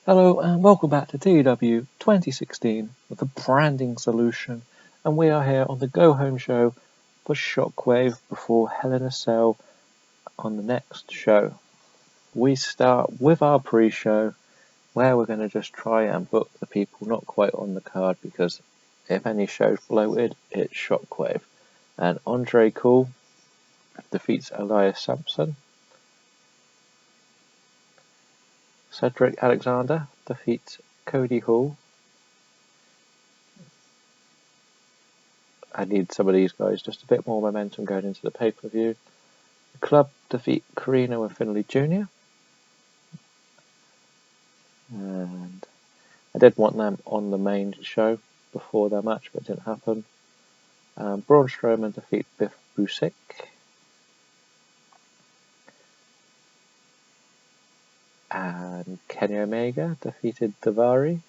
Hello and welcome back to TW 2016 with the branding solution, and we are here on the Go Home show for Shockwave before Hell in a Cell on the next show. We start with our pre-show where we're going to just try and book the people not quite on the card, because if any show's bloated, it's Shockwave. And Andre Cool defeats Elias Sampson. Cedric Alexander defeats Cody Hall. I need some of these guys, just a bit more momentum going into the pay-per-view. The Club defeat Carino and Finley Jr. And I did want them on the main show before their match, but it didn't happen. Braun Strowman defeat Biff Busick. And Kenny Omega defeated Daivari.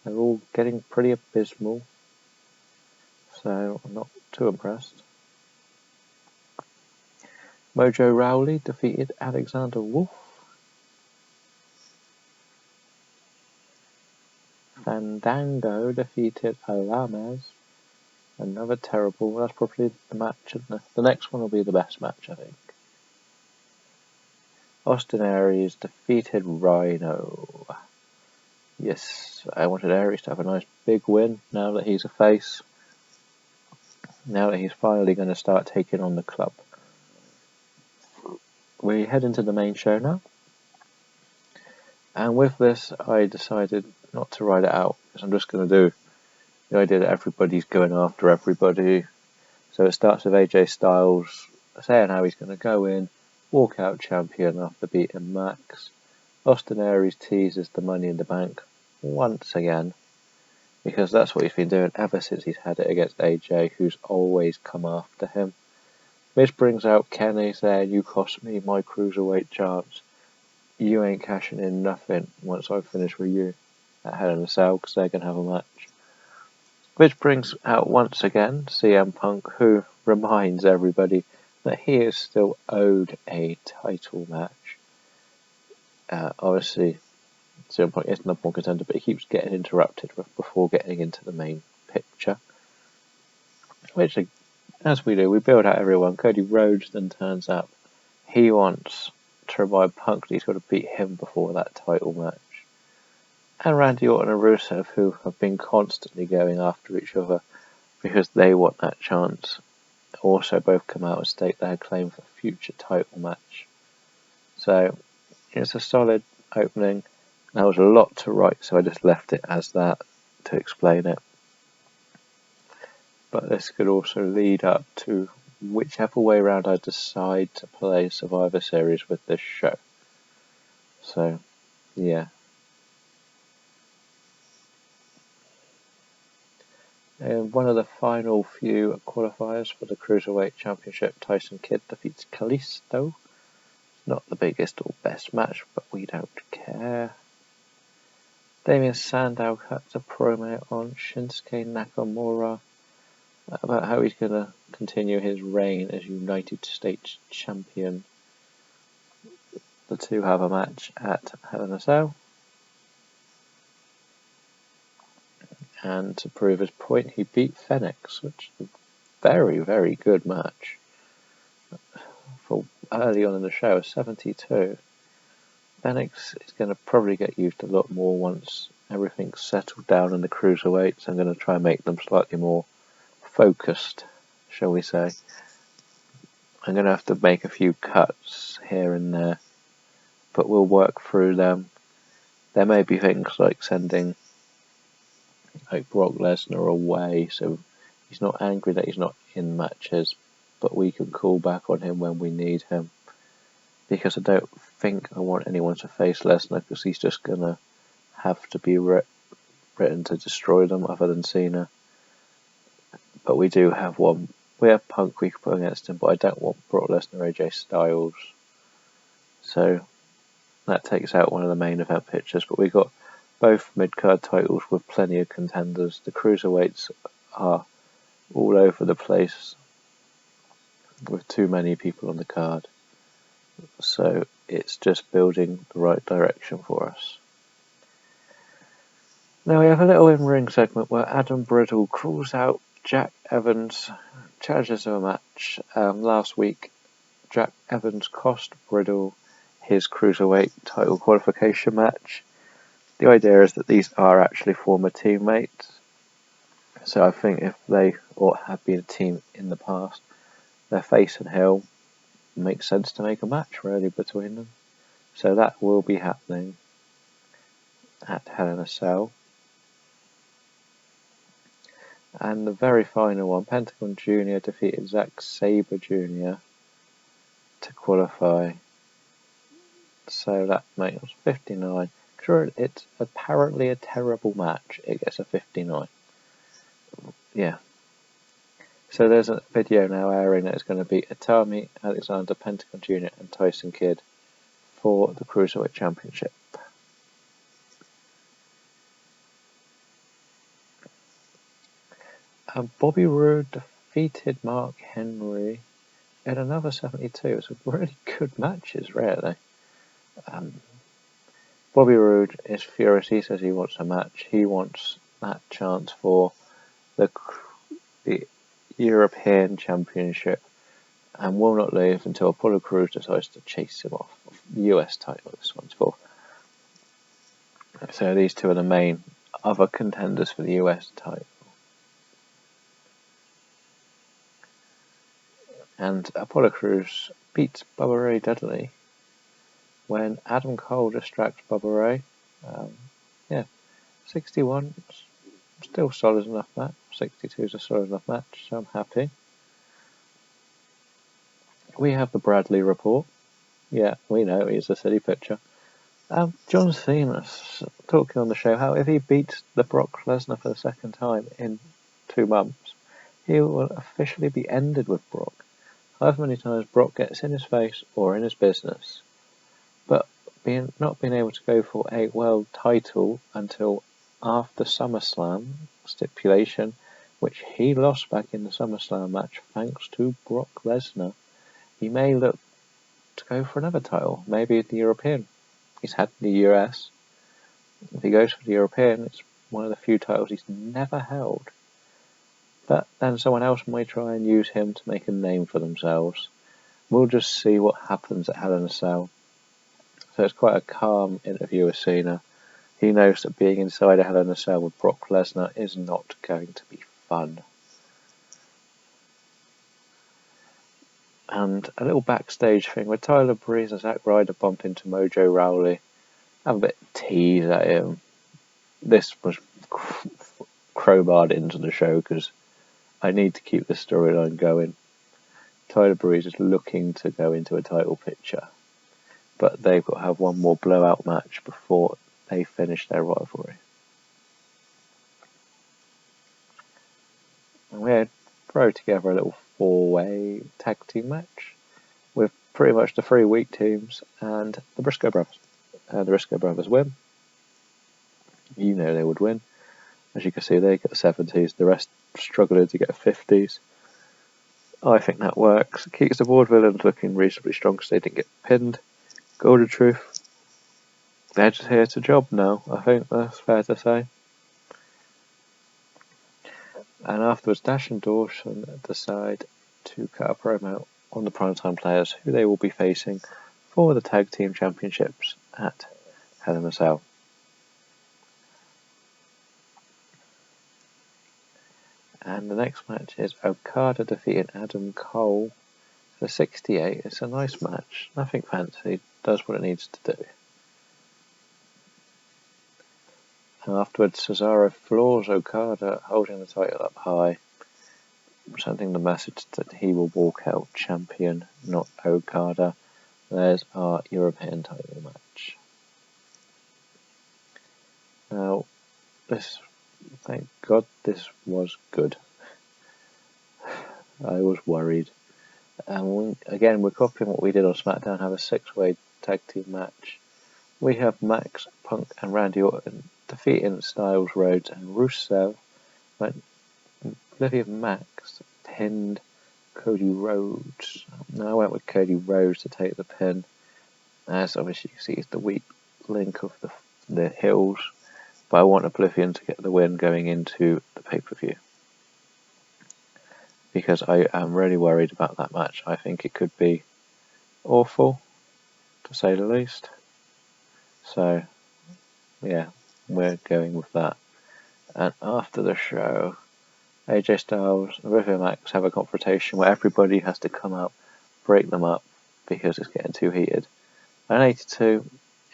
They're all getting pretty abysmal, so I'm not too impressed. Mojo Rawley defeated Alexander Wolf. Fandango defeated Alames. Another terrible. That's probably the match. The next one will be the best match, I think. Austin Aries defeated Rhino. Yes, I wanted Aries to have a nice big win now that he's a face. Now that he's finally going to start taking on the Club. We head into the main show now. And with this, I decided not to write it out, because I'm just going to do the idea that everybody's going after everybody. So it starts with AJ Styles saying how he's going to go in, walk out champion after beating Max. Austin Aries teases the Money in the Bank once again, because that's what he's been doing ever since he's had it against AJ, who's always come after him. This brings out Kenny saying, "You cost me my cruiserweight chance. You ain't cashing in nothing once I finish with you at Hell in a Cell, because they're going to have a match." Which brings out once again CM Punk, who reminds everybody that he is still owed a title match. Obviously, CM Punk is number one contender, but he keeps getting interrupted before getting into the main picture. Which, as we do, we build out everyone. Cody Rhodes then turns up. He wants to remind Punk that he's got to beat him before that title match. And Randy Orton and Rusev, who have been constantly going after each other because they want that chance, also both come out and state their claim for a future title match. So it's a solid opening. There was a lot to write, so I just left it as that to explain it. But this could also lead up to whichever way around I decide to play Survivor Series with this show. So, yeah. And one of the final few qualifiers for the Cruiserweight Championship, Tyson Kidd defeats Kalisto. Not the biggest or best match, but we don't care. Damien Sandow cuts a promo on Shinsuke Nakamura about how he's going to continue his reign as United States Champion. The two have a match at Hell in a Cell. And to prove his point, he beat Fenix, which is a very, very good match. For early on in the show, 72. Fenix is going to probably get used a lot more once everything's settled down in the cruiserweights. I'm going to try and make them slightly more focused, shall we say. I'm going to have to make a few cuts here and there, but we'll work through them. There may be things like sending Brock Lesnar away, so he's not angry that he's not in matches, but we can call back on him when we need him. Because I don't think I want anyone to face Lesnar, because he's just going to have to be written to destroy them other than Cena. But we do have one. We have Punk we can put against him, but I don't want Brock Lesnar, AJ Styles. So that takes out one of the main event pictures, but we got both mid-card titles with plenty of contenders. The cruiserweights are all over the place with too many people on the card. So it's just building the right direction for us. Now we have a little in-ring segment where Adam Bridle calls out Jack Evans, challenges him a match. Last week, Jack Evans cost Bridle his Cruiserweight title qualification match. The idea is that these are actually former teammates. So I think if they have been a team in the past, their face and heel makes sense to make a match really between them. So that will be happening at Hell in a Cell. And the very final one, Pentagon Jr. defeated Zack Sabre Jr. to qualify. So that makes 59. Sure, it's apparently a terrible match. It gets a 59. Yeah. So there's a video now airing that is going to be Itami, Alexander, Pentagon Jr. and Tyson Kidd for the Cruiserweight Championship. Bobby Roode defeated Mark Henry in another 72. So really good matches, really. Bobby Roode is furious. He says he wants a match. He wants that chance for the European Championship and will not leave until Apollo Crews decides to chase him off. The US title this one's for. So these two are the main other contenders for the US title. And Apollo Crews beats Bubba Ray Dudley when Adam Cole distracts Bubba Ray. 61, still solid enough match. 62 is a solid enough match, so I'm happy. We have the Bradley report. Yeah, we know he's a silly picture. John Cena's talking on the show how if he beats the Brock Lesnar for the second time in 2 months, he will officially be ended with Brock. However many times Brock gets in his face or in his business. But not being able to go for a world title until after SummerSlam stipulation, which he lost back in the SummerSlam match thanks to Brock Lesnar, he may look to go for another title, maybe the European. He's had the US. If he goes for the European, it's one of the few titles he's never held. But then someone else might try and use him to make a name for themselves. We'll just see what happens at Hell in a Cell. So it's quite a calm interview with Cena. He knows that being inside a Hell in a Cell with Brock Lesnar is not going to be fun. And a little backstage thing where Tyler Breeze and Zack Ryder bump into Mojo Rawley. Have a bit of tease at him. This was crowbarred into the show because I need to keep this storyline going. Tyler Breeze is looking to go into a title picture, but they've got to have one more blowout match before they finish their rivalry. And we had throw together a little 4-way tag team match with pretty much the 3 weak teams and the Briscoe brothers. The Briscoe brothers win. You know they would win. As you can see, they get 70s. The rest struggling to get 50s. I think that works. It keeps the Vaudevillains looking reasonably strong because they didn't get pinned. Golden Truth, they're just here to job now. I think that's fair to say. And afterwards, Dash and Dawson decide to cut a promo on the Primetime Players, who they will be facing for the Tag Team Championships at Hell in a Cell. And the next match is Okada defeating Adam Cole for 68. It's a nice match. Nothing fancy. Does what it needs to do. And afterwards, Cesaro floors Okada, holding the title up high, sending the message that he will walk out champion, not Okada. There's our European title match. Now, thank God this was good. I was worried. And again, we're copying what we did on SmackDown, have a 6-way tag team match. We have Max, Punk and Randy Orton defeating Styles, Rhodes and Rusev. But Olivia Max pinned Cody Rhodes. Now I went with Cody Rhodes to take the pin. as obviously you see is the weak link of the Hills, but I want Oblivion to get the win going into the pay-per-view, because I am really worried about that match. I think it could be awful, to say the least. So, yeah, we're going with that. And after the show, AJ Styles and River Max have a confrontation where everybody has to come out, break them up, because it's getting too heated. And 82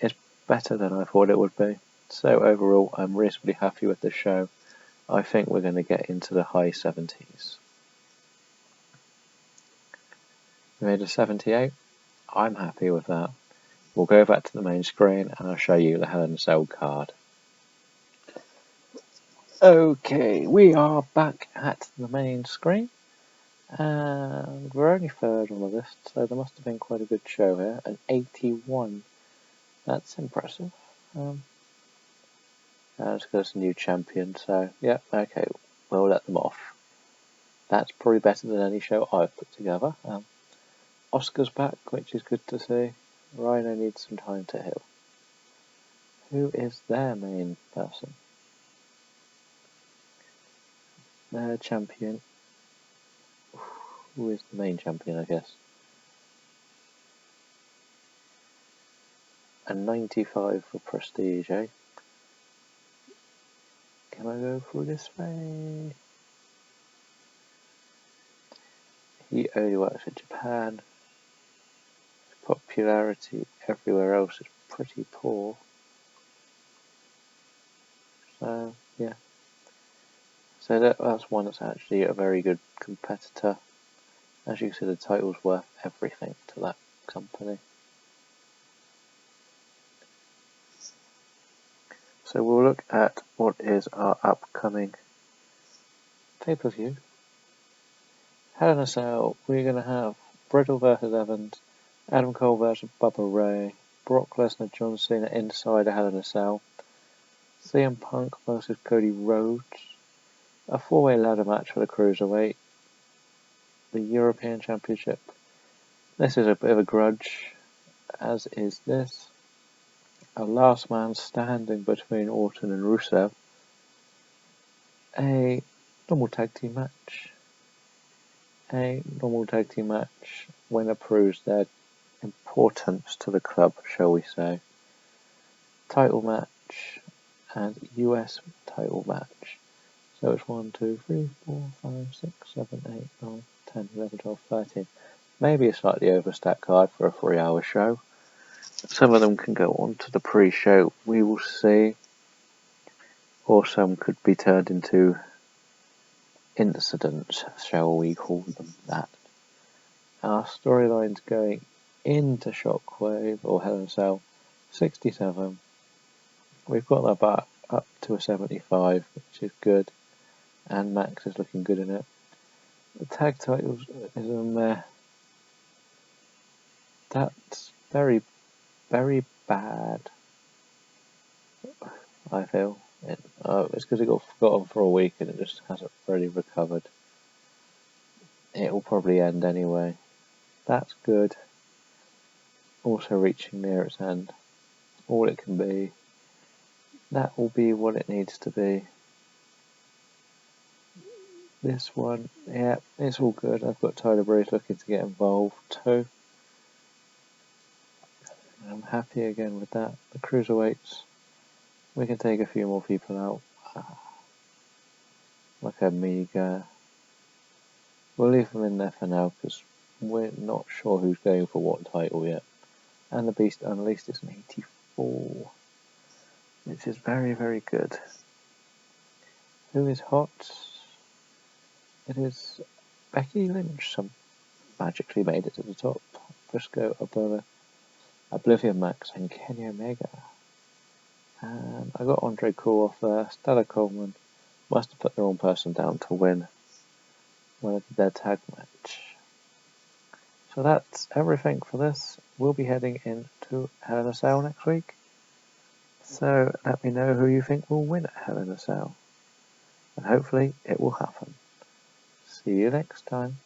is better than I thought it would be. So overall, I'm reasonably happy with the show. I think we're going to get into the high 70s. We made a 78. I'm happy with that. We'll go back to the main screen and I'll show you the Hell in a Cell card. Okay, we are back at the main screen. And we're only third on the list, so there must have been quite a good show here. An 81. That's impressive. It's because it's a new champion, so yeah, okay, we'll let them off. That's probably better than any show I've put together. Oscar's back, which is good to see. Rhino needs some time to heal. Who is their main person? Their champion. Who is the main champion, I guess? A 95 for Prestige, eh? Can I go through this way? He only works in Japan. His popularity everywhere else is pretty poor. So, yeah. So that's one that's actually a very good competitor. As you can see, the title's worth everything to that company. So we'll look at what is our upcoming pay-per-view. Hell in a Cell, we're going to have Brittle vs Evans, Adam Cole vs Bubba Ray, Brock Lesnar, John Cena inside a Hell in a Cell, CM Punk vs Cody Rhodes, a 4-way ladder match for the Cruiserweight, the European Championship. This is a bit of a grudge, as is this. A last man standing between Orton and Rusev. A normal tag team match. A normal tag team match winner proves their importance to the club, shall we say. Title match and US title match. So it's 1, 2, 3, 4, 5, 6, 7, 8, 9, 10, 11, 12, 13. Maybe a slightly overstacked card for a 3-hour show. Some of them can go on to the pre-show, we will see. Or some could be turned into incidents, shall we call them that. Our storylines going into Shockwave or Hell in a Cell 67. We've got that back up to a 75, which is good. And Max is looking good in it. The tag titles is a meh. That's very, very bad, I feel. It's because it got forgotten for a week and it just hasn't really recovered. It will probably end anyway. That's good. Also reaching near its end. All it can be. That will be what it needs to be. This one, yeah, it's all good. I've got Tyler Breeze looking to get involved too. I'm happy again with that. The Cruiserweights, we can take a few more people out. Like Amiga. We'll leave them in there for now because we're not sure who's going for what title yet. And the Beast Unleashed is an 84, which is very, very good. Who is hot? It is Becky Lynch. Some magically made it to the top. Briscoe, Oblivion Max, and Kenny Omega. And I got Andre Cool off there. Stella Coleman must have put the wrong person down to win their tag match. So that's everything for this. We'll be heading into Hell in a Cell next week. So let me know who you think will win at Hell in a Cell. And hopefully it will happen. See you next time.